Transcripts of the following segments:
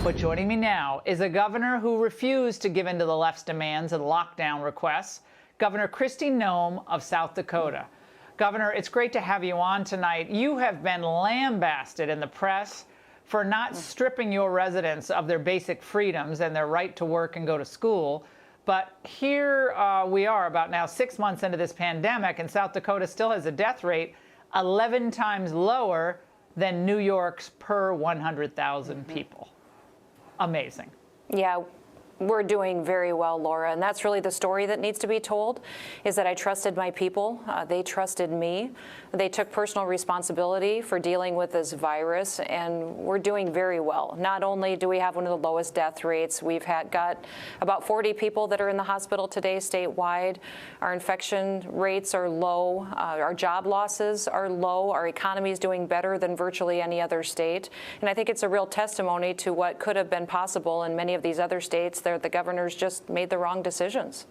But joining me now is a governor who refused to give in to the left's demands and lockdown requests, Governor Kristi Noem of South Dakota. Governor, it's great to have you on tonight. You have been lambasted in the press for not stripping your residents of their basic freedoms and their right to work and go to school. But here we are about now 6 months into this pandemic, and South Dakota still has a death rate 11 times lower than New York's per 100,000 people. Amazing. Yeah, we're doing very well, Laura, and that's really the story that needs to be told, is that I trusted my people. They trusted me. They took personal responsibility for dealing with this virus, and we're doing very well. Not only do we have one of the lowest death rates, we've got about 40 people that are in the hospital today statewide. Our infection rates are low. Our job losses are low. Our economy is doing better than virtually any other state. And I think it's a real testimony to what could have been possible in many of these other states. The governors just made the wrong decisions.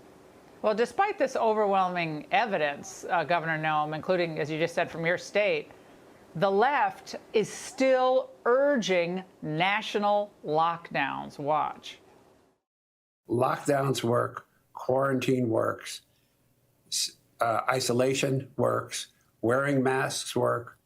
Well, despite this overwhelming evidence, Governor Noem, including, as you just said, from your state, the left is still urging national lockdowns. Watch. Lockdowns work, quarantine works, isolation works, wearing masks work,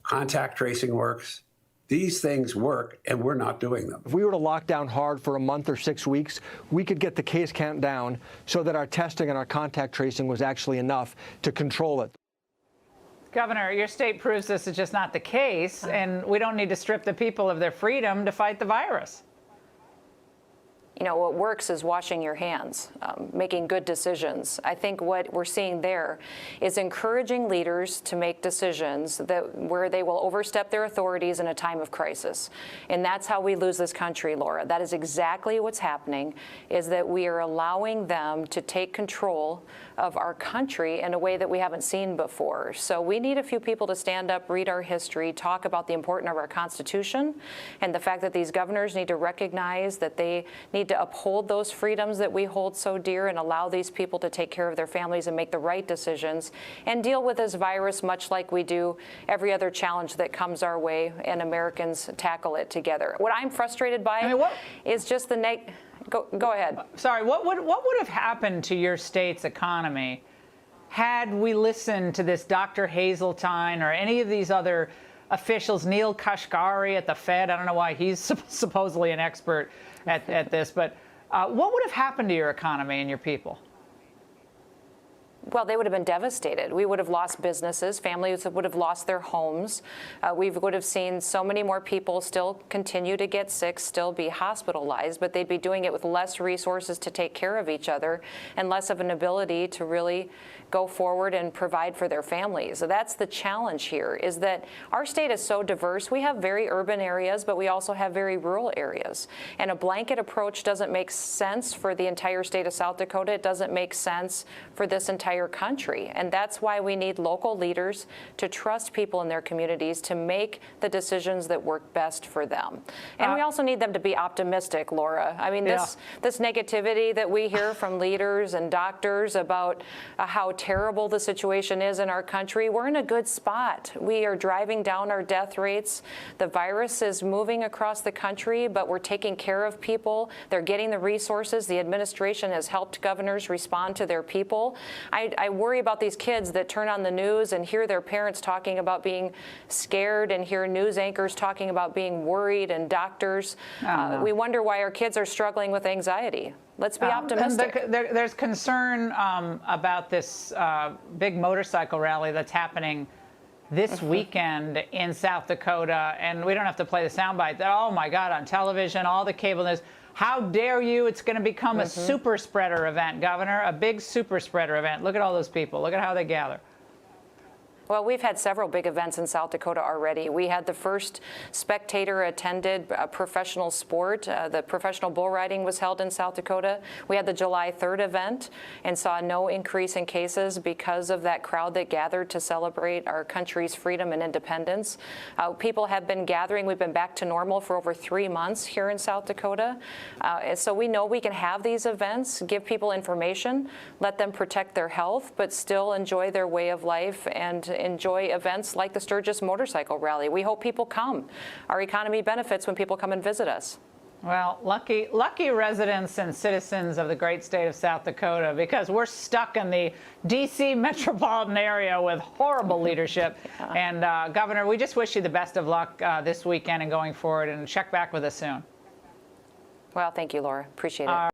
contact tracing works. These things work, and we're not doing them. If we were to lock down hard for a month or 6 weeks, we could get the case count down so that our testing and our contact tracing was actually enough to control it. Governor, your state proves this is just not the case, and we don't need to strip the people of their freedom to fight the virus. You know, what works is washing your hands, making good decisions. I think what we're seeing there is encouraging leaders to make decisions where they will overstep their authorities in a time of crisis. And that's how we lose this country, Laura. That is exactly what's happening, is that we are allowing them to take control of our country in a way that we haven't seen before. So we need a few people to stand up, read our history, talk about the importance of our Constitution, and the fact that these governors need to recognize that they need to uphold those freedoms that we hold so dear and allow these people to take care of their families and make the right decisions and deal with this virus much like we do every other challenge that comes our way, and Americans tackle it together. What I'm frustrated by is just the Go ahead. Sorry, what would have happened to your state's economy had we listened to this Dr. Hazeltine or any of these other officials, Neil Kashkari at the Fed? I don't know why he's supposedly an expert at this, but what would have happened to your economy and your people? Well, they would have been devastated. We would have lost businesses. Families would have lost their homes. We would have seen so many more people still continue to get sick, still be hospitalized, but they'd be doing it with less resources to take care of each other and less of an ability to really go forward and provide for their families. So that's the challenge here, is that our state is so diverse. We have very urban areas, but we also have very rural areas. And a blanket approach doesn't make sense for the entire state of South Dakota. It doesn't make sense for this entire country. And that's why we need local leaders to trust people in their communities to make the decisions that work best for them. And we also need them to be optimistic, Laura. I mean, this negativity that we hear from leaders and doctors about how terrible the situation is in our country, we're in a good spot. We are driving down our death rates. The virus is moving across the country, but we're taking care of people. They're getting the resources. The administration has helped governors respond to their people. I worry about these kids that turn on the news and hear their parents talking about being scared and hear news anchors talking about being worried and doctors. We wonder why our kids are struggling with anxiety. Let's be optimistic. There's concern about this big motorcycle rally that's happening this weekend in South Dakota, and we don't have to play the soundbite. Oh my God, on television, all the cable news. How dare you? It's going to become a super spreader event, Governor, a big super spreader event. Look at all those people. Look at how they gather. Well, we've had several big events in South Dakota already. We had the first spectator-attended professional sport. The professional bull riding was held in South Dakota. We had the July 3rd event and saw no increase in cases because of that crowd that gathered to celebrate our country's freedom and independence. People have been gathering. We've been back to normal for over 3 months here in South Dakota. So we know we can have these events, give people information, let them protect their health, but still enjoy their way of life and enjoy events like the Sturgis Motorcycle Rally. We hope people come. Our economy benefits when people come and visit us. Well, lucky residents and citizens of the great state of South Dakota, because we're stuck in the D.C. metropolitan area with horrible leadership. Yeah. And Governor, we just wish you the best of luck this weekend and going forward, and check back with us soon. Well, thank you, Laura. Appreciate it.